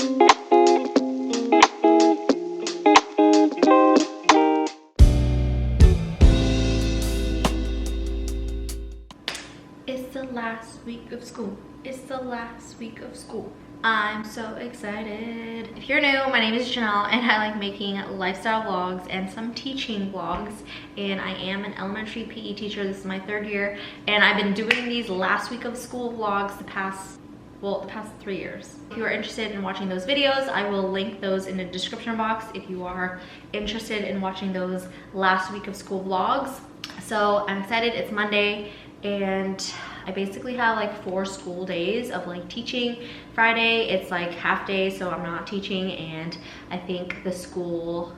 It's the last week of school. It's the last week of school. I'm so excited. If you're new, my name is Janelle and I like making lifestyle vlogs and some teaching vlogs. And I am an elementary PE teacher. This is my 3rd year. And I've been doing these last week of school vlogs the past 3 years. If you are interested in watching those videos, I will link those in the description box if you are interested in watching those last week of school vlogs. So I'm excited. It's Monday and I basically have like 4 school days of like teaching. Friday it's like half day, so I'm not teaching, and I think the schools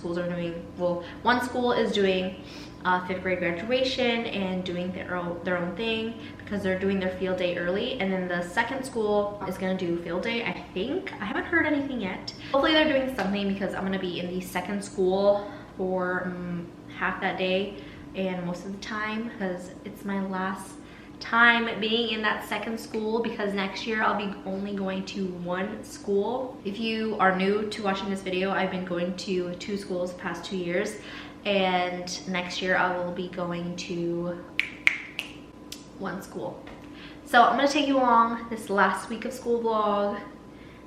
are doing, well, one school is doing 5th grade graduation and doing their own thing because they're doing their field day early, and then the second school is going to do field day, I think. I haven't heard anything yet. Hopefully they're doing something because I'm going to be in the second school for half that day and most of the time, because it's my last time being in that second school, because next year I'll be only going to 1 school. If you are new to watching this video, I've been going to 2 schools the past 2 years, and next year I will be going to 1 school. So I'm gonna take you along this last week of school vlog.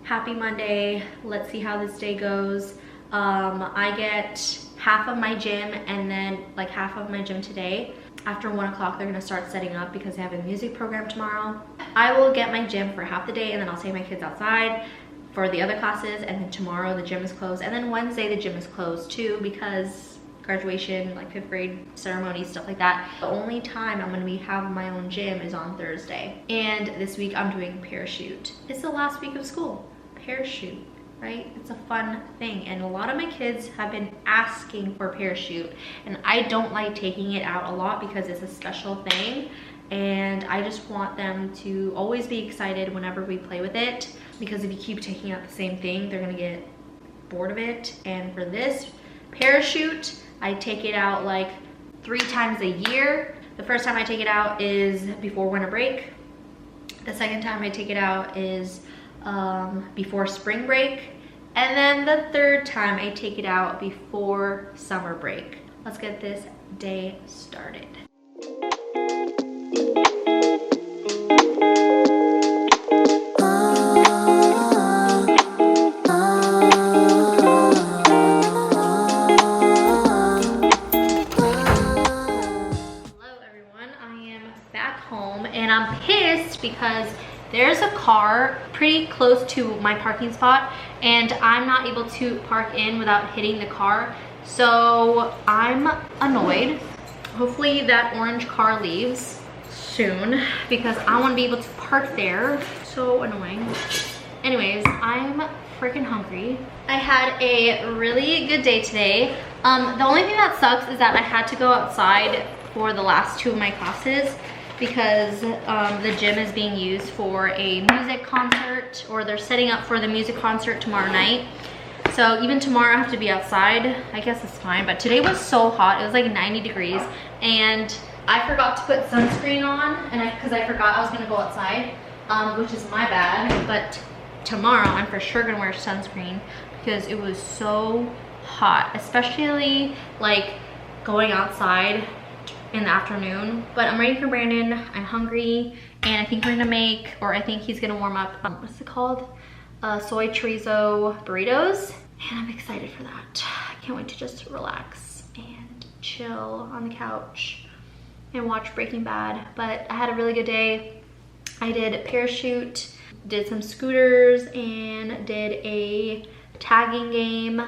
Happy Monday. Let's see how this day goes. I get half of my gym and then like half of my gym today. After 1 o'clock, they're gonna start setting up because they have a music program tomorrow. I will get my gym for half the day and then I'll take my kids outside for the other classes, and then tomorrow the gym is closed, and then Wednesday the gym is closed too because graduation, like 5th grade ceremony, stuff like that. The only time I'm gonna have my own gym is on Thursday. And this week I'm doing parachute. It's the last week of school. Parachute, right? It's a fun thing, and a lot of my kids have been asking for parachute, and I don't like taking it out a lot because it's a special thing, and I just want them to always be excited whenever we play with it, because if you keep taking out the same thing, they're gonna get bored of it. And for this parachute, I take it out like 3 times a year. The first time I take it out is before winter break. The second time I take it out is before spring break, and then the 3rd time I take it out before summer break. Let's get this day started. Hello everyone, I am back home and I'm pissed because there's a car pretty close to my parking spot and I'm not able to park in without hitting the car. So I'm annoyed. Hopefully that orange car leaves soon because I want to be able to park there. So annoying. Anyways, I'm freaking hungry. I had a really good day today. The only thing that sucks is that I had to go outside for the last 2 of my classes because the gym is being used for a music concert, or they're setting up for the music concert tomorrow night. So even tomorrow I have to be outside. I guess it's fine, but today was so hot. It was like 90 degrees and I forgot to put sunscreen on, and because I forgot I was gonna go outside, which is my bad. But tomorrow I'm for sure gonna wear sunscreen because it was so hot, especially like going outside in the afternoon. But I'm ready for Brandon. I'm hungry, and I think we're gonna make, or I think he's gonna warm up, what's it called? Soy chorizo burritos, and I'm excited for that. I can't wait to just relax and chill on the couch and watch Breaking Bad. But I had a really good day. I did parachute, did some scooters, and did a tagging game.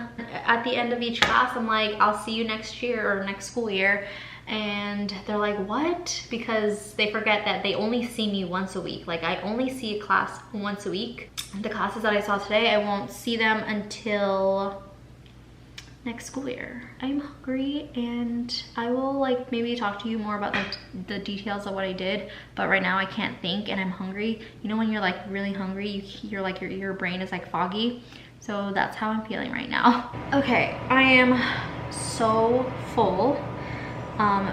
At the end of each class, I'm like, I'll see you next year or next school year. And they're like, what? Because they forget that they only see me once a week. Like, I only see a class once a week. The classes that I saw today, I won't see them until next school year. I'm hungry, and I will like maybe talk to you more about like the details of what I did, but right now I can't think and I'm hungry. You know when you're like really hungry, you're like your brain is like foggy. So that's how I'm feeling right now. Okay, I am so full.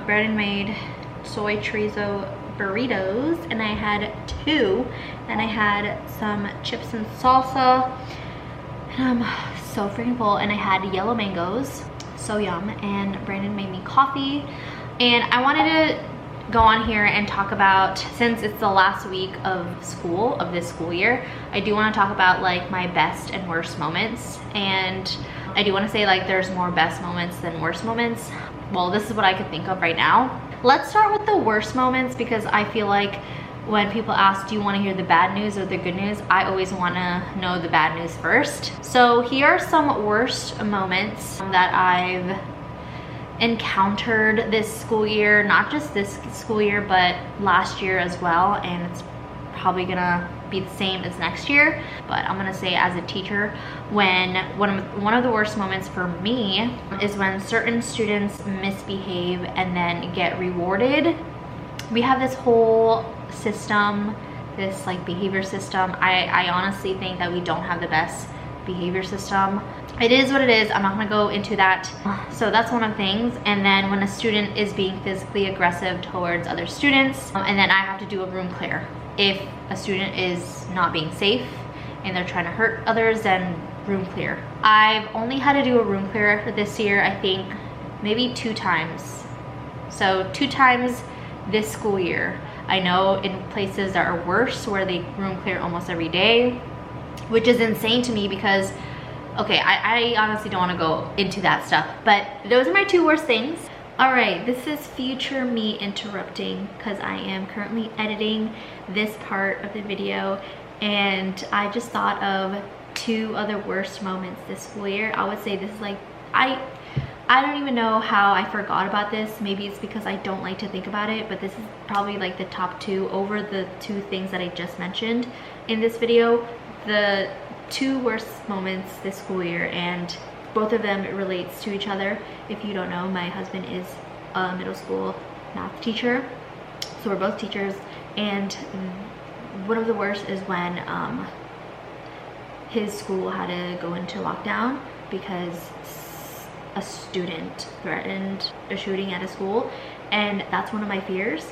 Brandon made soy chorizo burritos, and I had 2. Then I had some chips and salsa, And I'm so freaking full, and I had yellow mangoes, so yum, and Brandon made me coffee. And I wanted to go on here and talk about, since it's the last week of school, of this school year, I do want to talk about like my best and worst moments. And I do want to say like there's more best moments than worst moments. Well, this is what I could think of right now. Let's start with the worst moments, because I feel like when people ask, do you want to hear the bad news or the good news? I always want to know the bad news first. So here are some worst moments that I've encountered this school year, not just this school year, but last year as well. And it's probably gonna be the same as next year. But I'm gonna say, as a teacher, when one of the worst moments for me is when certain students misbehave and then get rewarded. We have this whole system, this like behavior system. I honestly think that we don't have the best behavior system. It is what it is. I'm not gonna go into that. So that's one of the things. And then when a student is being physically aggressive towards other students, and then I have to do a room clear. If a student is not being safe and they're trying to hurt others, then room clear. I've only had to do a room clear for this year, I think maybe 2 times. So 2 times this school year. I know in places that are worse where they room clear almost every day, which is insane to me because, okay, I honestly don't want to go into that stuff, but those are my 2 worst things. All right, this is future me interrupting because I am currently editing this part of the video, and I just thought of 2 other worst moments this school year. I would say this is like, I don't even know how I forgot about this. Maybe it's because I don't like to think about it, but this is probably like the top 2 over the 2 things that I just mentioned in this video. The 2 worst moments this school year, and both of them relates to each other. If you don't know, my husband is a middle school math teacher, so we're both teachers. And one of the worst is when his school had to go into lockdown because a student threatened a shooting at a school, and that's one of my fears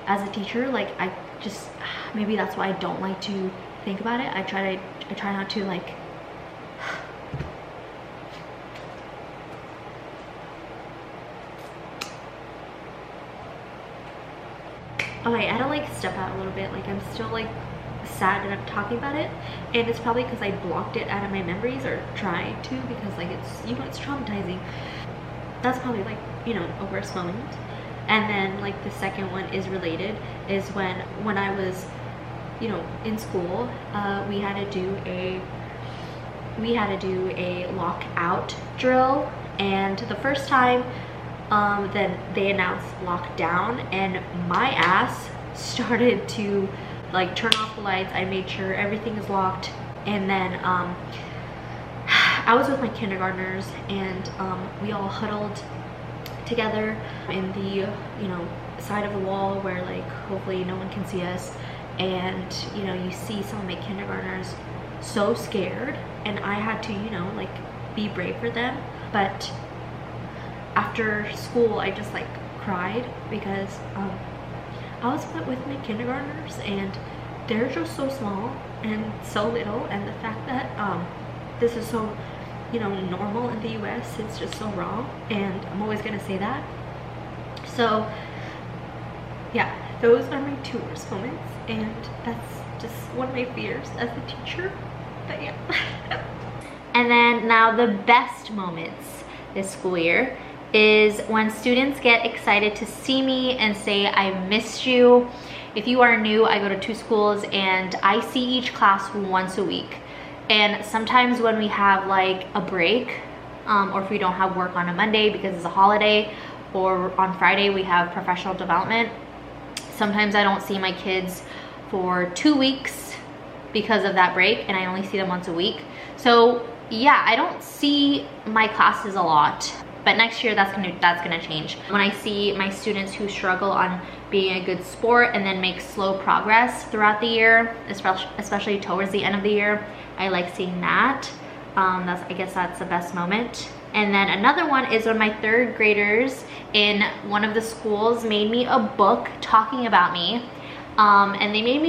as a teacher. Like, I just, maybe that's why I don't like to think about it. I try not to like okay, I had to like step out a little bit. Like, I'm still like sad that I'm talking about it, and it's probably because I blocked it out of my memories, or tried to, because like it's, you know, it's traumatizing. That's probably like, you know, a worst moment. And then like the second one is related, is when I was, you know, in school, we had to do a lockout drill. And the first time then they announced lockdown, and my ass started to like turn off the lights. I made sure everything is locked, and then I was with my kindergartners, and we all huddled together in the, you know, side of the wall where like hopefully no one can see us. And you know, you see some of my kindergartners so scared, and I had to, you know, like be brave for them. But after school I just like cried because I was with my kindergartners, and they're just so small and so little, and the fact that this is so, you know, normal in the US, it's just so wrong, and I'm always gonna say that. So yeah, those are my 2 worst moments, and that's just one of my fears as a teacher. But yeah. And then now the best moments this school year is when students get excited to see me and say, I missed you. If you are new, I go to 2 schools, and I see each class once a week. And sometimes when we have like a break, or if we don't have work on a Monday because it's a holiday, or on Friday we have professional development, sometimes I don't see my kids for 2 weeks because of that break, and I only see them once a week. So yeah, I don't see my classes a lot. But next year that's gonna change. When I see my students who struggle on being a good sport and then make slow progress throughout the year, especially towards the end of the year, I like seeing that. I guess that's the best moment. And then another one is when my 3rd graders in one of the schools made me a book talking about me. And they made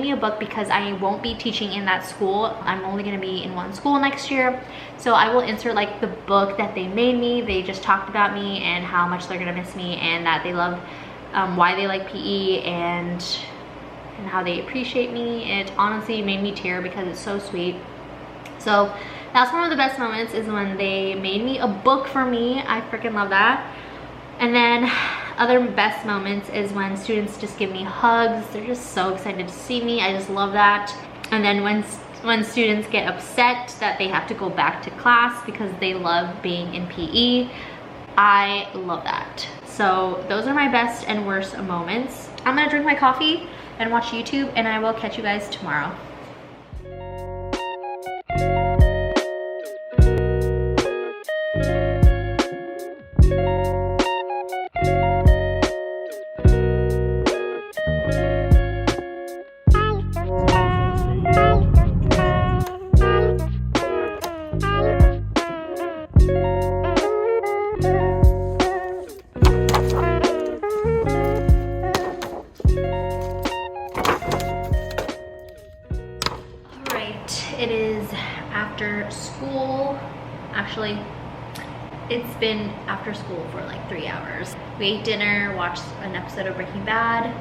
me a book because I won't be teaching in that school. I'm only going to be in one school next year, so I will insert like the book that they made me. They just talked about me and how much they're going to miss me, and that they love why they like PE and how they appreciate me. It honestly made me tear because it's so sweet. So that's one of the best moments, is when they made me a book for me. I freaking love that. And then other best moments is when students just give me hugs. They're just so excited to see me. I just love that. And then when students get upset that they have to go back to class because they love being in PE, I love that. So those are my best and worst moments. I'm gonna drink my coffee and watch YouTube, and I will catch you guys tomorrow. It is after school. Actually, it's been after school for like 3 hours. We ate dinner, watched an episode of Breaking Bad,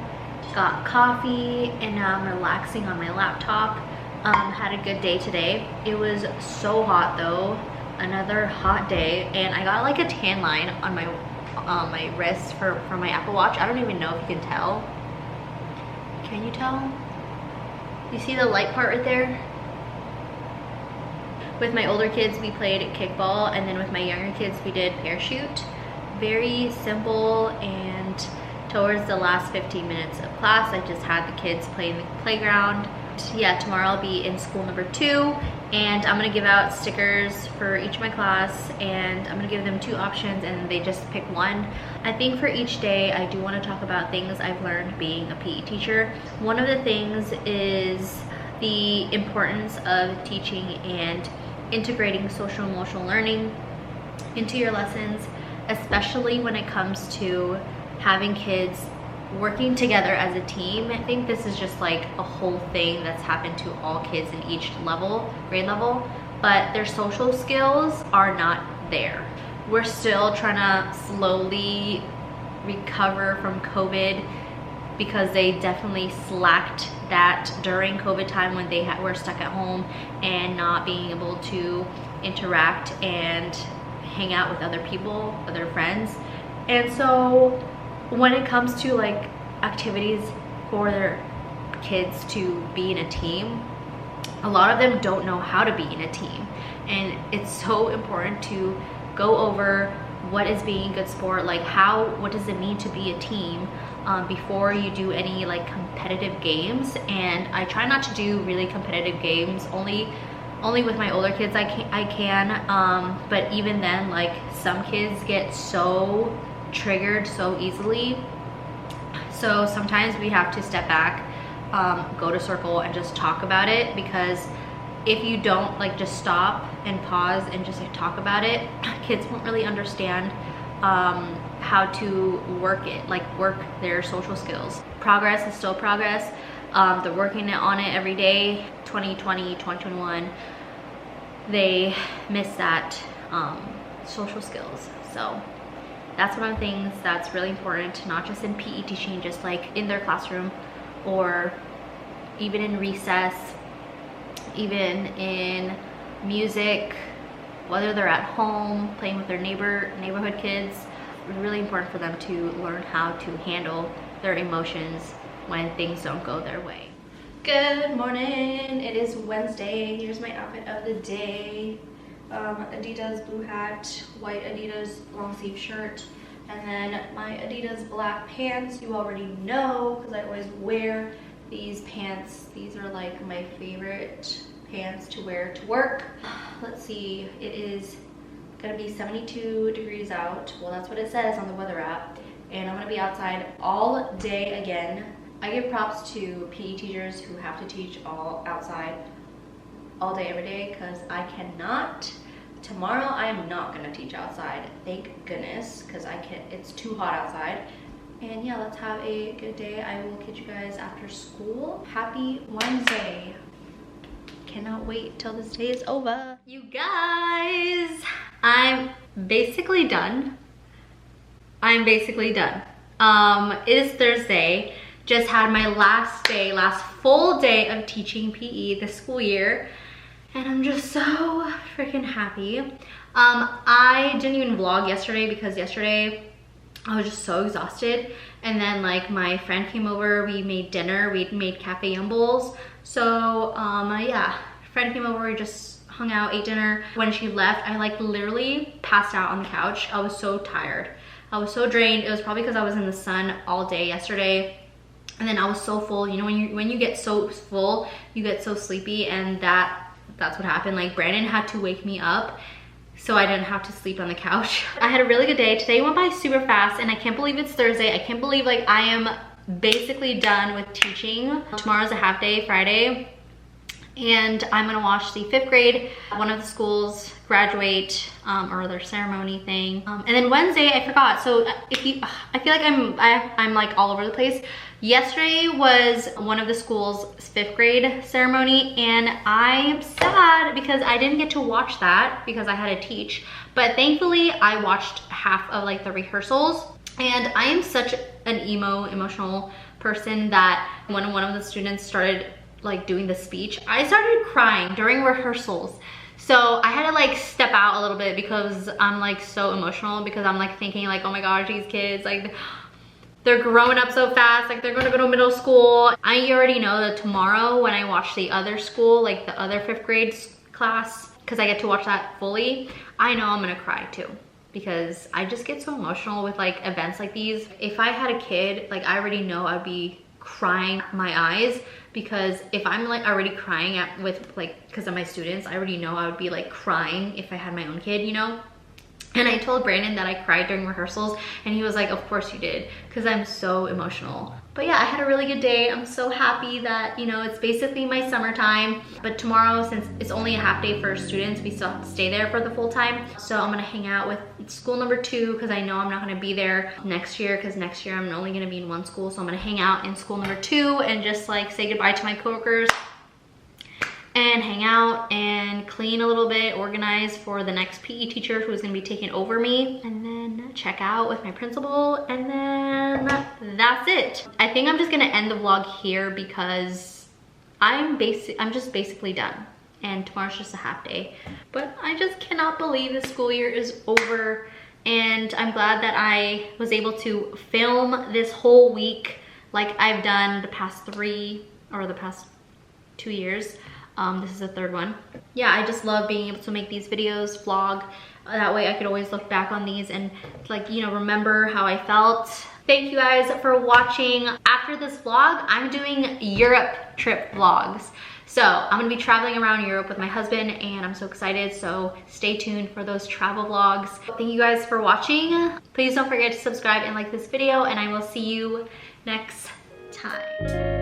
got coffee, and now I'm relaxing on my laptop. Had a good day today. It was so hot though, another hot day, and I got like a tan line on my wrist for my Apple Watch. I don't even know if you can tell. Can you tell? You see the light part right there? With my older kids, we played kickball, and then with my younger kids, we did parachute. Very simple, and towards the last 15 minutes of class, I just had the kids play in the playground. Yeah, tomorrow I'll be in school number 2, and I'm gonna give out stickers for each of my class, and I'm gonna give them 2 options, and they just pick one. I think for each day, I do wanna talk about things I've learned being a PE teacher. One of the things is the importance of teaching and integrating social emotional learning into your lessons, especially when it comes to having kids working together as a team. I think this is just like a whole thing that's happened to all kids in each grade level, but their social skills are not there. We're still trying to slowly recover from COVID, because they definitely slacked that during COVID time when they were stuck at home and not being able to interact and hang out with other people, other friends. And so when it comes to like activities for their kids to be in a team, a lot of them don't know how to be in a team. And it's so important to go over what is being a good sport, like what does it mean to be a team, before you do any like competitive games. And I try not to do really competitive games, only with my older kids I can, but even then, like, some kids get so triggered so easily, so sometimes we have to step back, go to circle and just talk about it, because if you don't like just stop and pause and just like talk about it, kids won't really understand how to work their social skills. Progress is still progress. They're working on it every day. 2020, 2021, they miss that social skills. So that's one of the things that's really important, not just in PE teaching, just like in their classroom, or even in recess, even in music, whether they're at home playing with their neighborhood kids. It's really important for them to learn how to handle their emotions when things don't go their way. Good morning, it is Wednesday. Here's my outfit of the day. Adidas blue hat, white Adidas long sleeve shirt, and then my Adidas black pants. You already know because I always wear these pants. These are like my favorite pants to wear to work. Let's see, it is gonna be 72 degrees out. Well, that's what it says on the weather app, and I'm gonna be outside all day again. I give props to PE teachers who have to teach outside all day every day, because I cannot. Tomorrow I am not gonna teach outside, thank goodness, because it's too hot outside. And yeah, let's have a good day. I will catch you guys after school. Happy Wednesday. Cannot wait till this day is over. You guys, I'm basically done. It is Thursday. Just had my last full day of teaching PE this school year. And I'm just so freaking happy. I didn't even vlog yesterday because yesterday I was just so exhausted. And then like my friend came over, we made dinner, we made cafe yum bowls. So yeah, friend came over, we just hung out, ate dinner. When she left, I like literally passed out on the couch. I was so tired. I was so drained. It was probably because I was in the sun all day yesterday. And then I was so full. You know, when you get so full, you get so sleepy, and that's what happened. Like Brandon had to wake me up so I didn't have to sleep on the couch. I had a really good day. Today went by super fast, and I can't believe it's Thursday. I can't believe like I am basically done with teaching. Tomorrow's a half day, Friday. And I'm gonna watch the 5th grade, one of the schools graduate or their ceremony thing. And then Wednesday, I forgot. So I feel like I'm like all over the place. Yesterday was one of the school's 5th grade ceremony, and I'm sad because I didn't get to watch that because I had to teach. But thankfully, I watched half of like the rehearsals. And I am such an emotional person that when one of the students started like doing the speech, I started crying during rehearsals. So I had to like step out a little bit because I'm like so emotional, because I'm like thinking like, oh my gosh, these kids, like they're growing up so fast, like they're gonna go to middle school. I already know that tomorrow when I watch the other school, like the other 5th grade class, because I get to watch that fully, I know I'm gonna cry too, because I just get so emotional with like events like these. If I had a kid, like I already know I'd be crying my eyes, because if I'm like already crying with like because of my students, I already know I would be like crying if I had my own kid, you know. And I told Brandon that I cried during rehearsals, and he was like, of course you did, because I'm so emotional. But yeah, I had a really good day. I'm so happy that, you know, it's basically my summertime. But tomorrow, since it's only a half day for students, we still have to stay there for the full time. So I'm gonna hang out with school number 2, because I know I'm not gonna be there next year, because next year I'm only gonna be in one school. So I'm gonna hang out in school number 2 and just like say goodbye to my coworkers and hang out and clean a little bit, organize for the next PE teacher who's gonna be taking over me, and then check out with my principal, and then that's it. I think I'm just gonna end the vlog here because I'm just basically done, and tomorrow's just a half day. But I just cannot believe the school year is over, and I'm glad that I was able to film this whole week like I've done the past 3 or the past 2 years. This is the 3rd one. Yeah, I just love being able to make these videos, vlog. That way I could always look back on these and like, you know, remember how I felt. Thank you guys for watching. After this vlog, I'm doing Europe trip vlogs. So I'm gonna be traveling around Europe with my husband, and I'm so excited. So stay tuned for those travel vlogs. Thank you guys for watching. Please don't forget to subscribe and like this video, and I will see you next time.